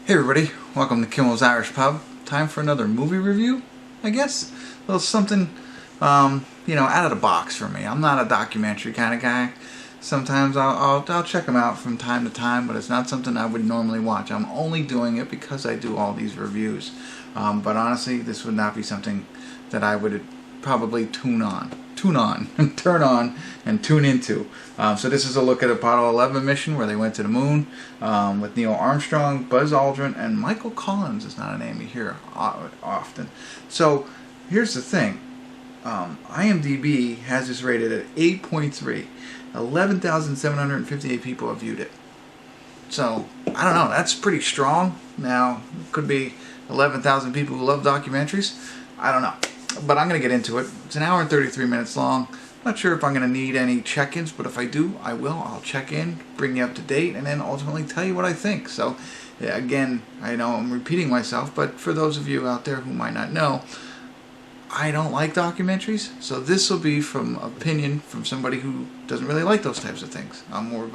Hey everybody, welcome to Kimmel's Irish Pub. Time for another movie review, I guess. A little something, out of the box for me. I'm not a documentary kind of guy. Sometimes I'll check them out from time to time, but it's not something I would normally watch. I'm only doing it because I do all these reviews. But honestly, this would not be something that I would probably turn on and tune into. So this is a look at Apollo 11 mission where they went to the moon with Neil Armstrong, Buzz Aldrin, and Michael Collins is not a name you hear often. So here's the thing. IMDb has this rated at 8.3. 11,758 people have viewed it. So, I don't know, that's pretty strong. Now, it could be 11,000 people who love documentaries. I don't know. But I'm going to get into it. It's an hour and 33 minutes long. Not sure if I'm going to need any check-ins, but if I do, I will. I'll check in, bring you up to date, and then ultimately tell you what I think. So, yeah, again, I know I'm repeating myself, but for those of you out there who might not know, I don't like documentaries, so this will be from opinion from somebody who doesn't really like those types of things. I'm more of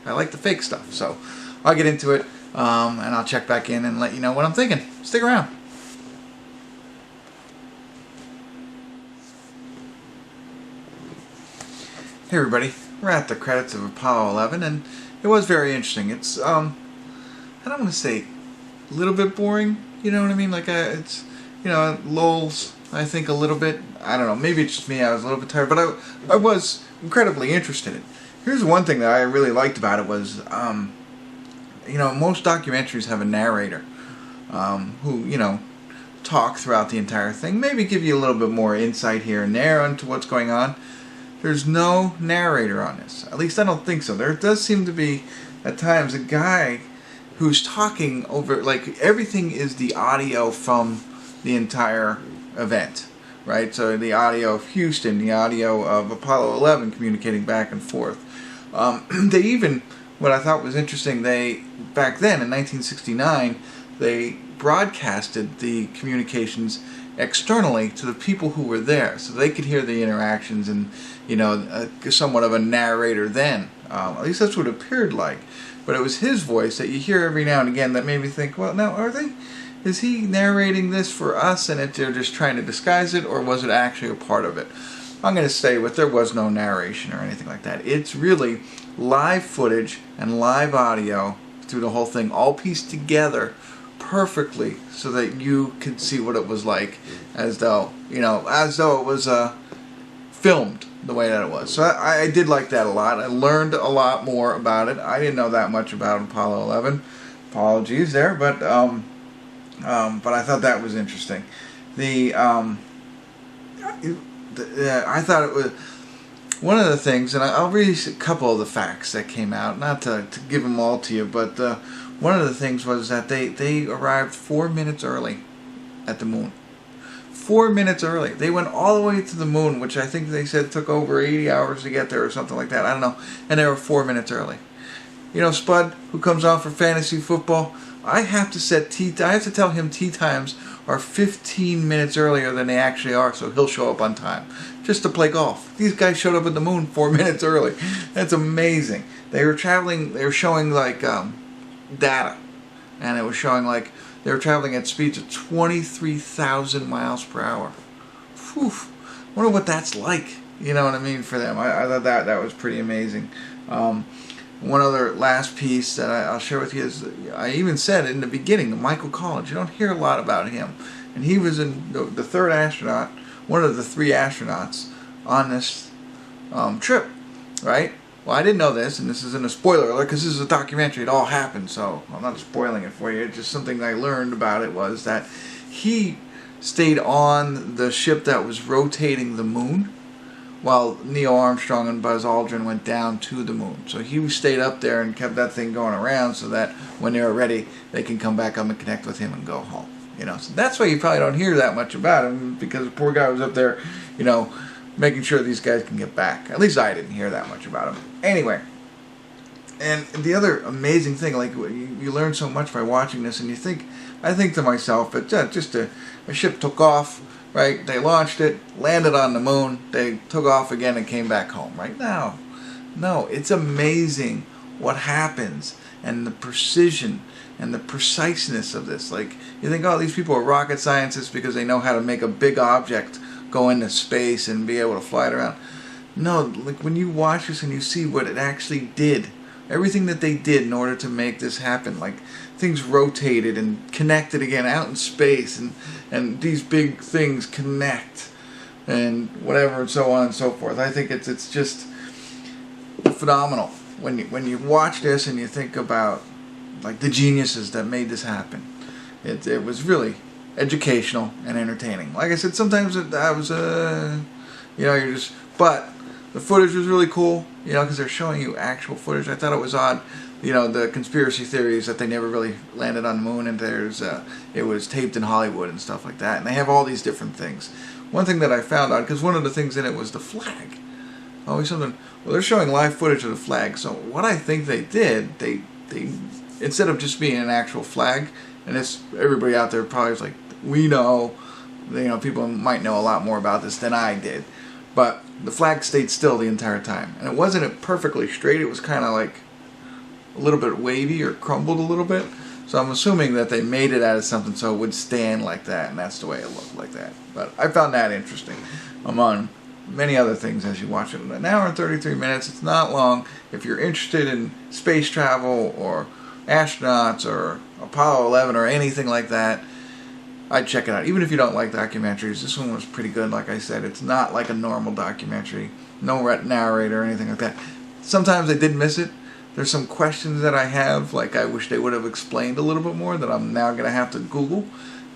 I like the fake stuff. So, I'll get into it, and I'll check back in and let you know what I'm thinking. Stick around. Hey everybody, we're at the credits of Apollo 11, and it was very interesting. It's, I don't want to say a little bit boring, you know what I mean? Like, it's, lulls, I think, a little bit. I don't know, maybe it's just me, I was a little bit tired, but I was incredibly interested in it. Here's one thing that I really liked about it was, most documentaries have a narrator who, talk throughout the entire thing, maybe give you a little bit more insight here and there into what's going on. There's no narrator on this. At least I don't think so. There does seem to be, at times, a guy who's talking over, like, everything is the audio from the entire event, right? So the audio of Houston, the audio of Apollo 11 communicating back and forth. They even, what I thought was interesting, back then in 1969, they broadcasted the communications externally to the people who were there, so they could hear the interactions and, somewhat of a narrator then. At least that's what it appeared like. But it was his voice that you hear every now and again that made me think, well, now, is he narrating this for us and they're just trying to disguise it, or was it actually a part of it? I'm going to say there was no narration or anything like that. It's really live footage and live audio through the whole thing, all pieced together perfectly so that you could see what it was like, as though it was filmed the way that it was. So I did like that a lot. I learned a lot more about it. I didn't know that much about Apollo 11. Apologies there, but I thought that was interesting. I thought it was one of the things, and I'll read a couple of the facts that came out, not to give them all to you, but one of the things was that they arrived 4 minutes early at the moon. 4 minutes early. They went all the way to the moon, which I think they said took over 80 hours to get there or something like that. I don't know. And they were 4 minutes early. Spud, who comes on for fantasy football, I have to tell him tee times are 15 minutes earlier than they actually are, so he'll show up on time just to play golf. These guys showed up at the moon 4 minutes early. That's amazing. They were showing like data, and it was showing like they were traveling at speeds of 23,000 miles per hour. Whew. Wonder what that's like. You know what I mean, for them. I thought that was pretty amazing. One other last piece that I'll share with you is, I even said in the beginning, Michael Collins. You don't hear a lot about him. And he was the third astronaut, one of the 3 astronauts on this trip, right? Well, I didn't know this, and this isn't a spoiler alert because this is a documentary. It all happened, so I'm not spoiling it for you. It's just something I learned about it was that he stayed on the ship that was rotating the moon, while Neil Armstrong and Buzz Aldrin went down to the moon. So he stayed up there and kept that thing going around so that when they were ready, they can come back up and connect with him and go home. So that's why you probably don't hear that much about him, because the poor guy was up there, making sure these guys can get back. At least I didn't hear that much about him. Anyway, and the other amazing thing, like, you learn so much by watching this, and I think to myself, but just a ship took off, right? They launched it, landed on the moon, they took off again and came back home, right? No, it's amazing what happens and the precision and the preciseness of this. Like, you think, oh, these people are rocket scientists because they know how to make a big object go into space and be able to fly it around. No, like when you watch this and you see what it actually did, everything that they did in order to make this happen, like things rotated and connected again out in space, and these big things connect and whatever and so on and so forth. I think it's just phenomenal when you watch this and you think about like the geniuses that made this happen. It was really educational and entertaining. Like I said, sometimes I was you're just, but the footage was really cool, because they're showing you actual footage. I thought it was odd, the conspiracy theories that they never really landed on the moon, and it was taped in Hollywood and stuff like that. And they have all these different things. One thing that I found out, because one of the things in it was the flag. Always something. Well, they're showing live footage of the flag. So what I think they did, they instead of just being an actual flag, and it's everybody out there probably is like, we know, people might know a lot more about this than I did, but the flag stayed still the entire time, and it wasn't perfectly straight. It was kind of like a little bit wavy or crumbled a little bit. So I'm assuming that they made it out of something so it would stand like that, and that's the way it looked like that. But I found that interesting, among many other things as you watch it. An hour and 33 minutes, it's not long. If you're interested in space travel or astronauts or Apollo 11 or anything like that, I'd check it out. Even if you don't like documentaries, this one was pretty good. Like I said, it's not like a normal documentary. No narrator or anything like that. Sometimes I did miss it. There's some questions that I have, like I wish they would have explained a little bit more, that I'm now going to have to Google.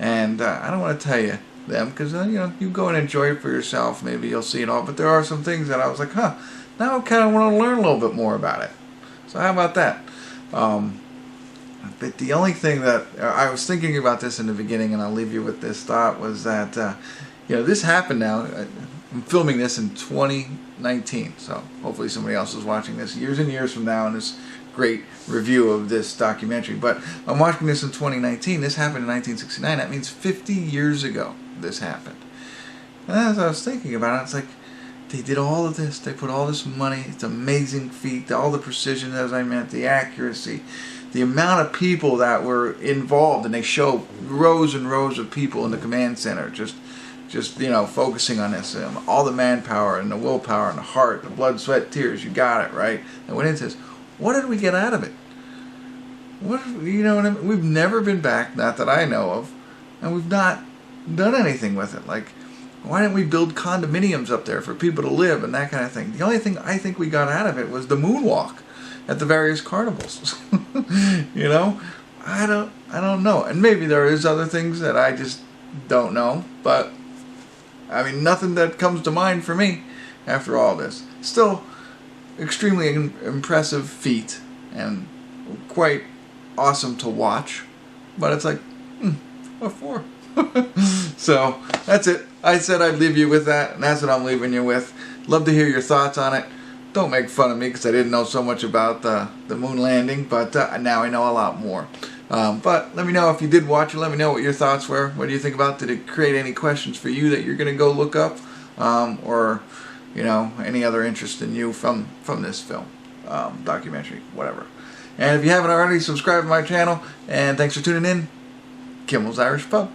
And I don't want to tell you them, because you go and enjoy it for yourself. Maybe you'll see it all. But there are some things that I was like, now I kind of want to learn a little bit more about it. So how about that? But the only thing that I was thinking about this in the beginning, and I'll leave you with this thought, was that this happened now. I'm filming this in 2019, so hopefully somebody else is watching this years and years from now in this great review of this documentary. But I'm watching this in 2019. This happened in 1969. That means 50 years ago this happened. And as I was thinking about it, it's like, they did all of this. They put all this money. It's amazing feat. All the precision, as I meant, the accuracy, the amount of people that were involved, and they show rows and rows of people in the command center just focusing on this, all the manpower and the willpower and the heart, the blood, sweat, tears. You got it right. And went into this. What did we get out of it? What I mean? We've never been back, not that I know of, and we've not done anything with it. Like, why didn't we build condominiums up there for people to live and that kind of thing? The only thing I think we got out of it was the moonwalk at the various carnivals. I don't know. And maybe there is other things that I just don't know, but I mean, nothing that comes to mind for me after all this. Still extremely impressive feat and quite awesome to watch, but it's like, what for? So that's it. I said I'd leave you with that, and that's what I'm leaving you with. Love to hear your thoughts on it. Don't make fun of me because I didn't know so much about the moon landing, but now I know a lot more. But let me know if you did watch it. Let me know what your thoughts were. What do you think about it? Did it create any questions for you that you're going to go look up, or any other interest in you from this film, documentary, whatever. And if you haven't already, subscribe to my channel. And thanks for tuning in. Kimmel's Irish Pub.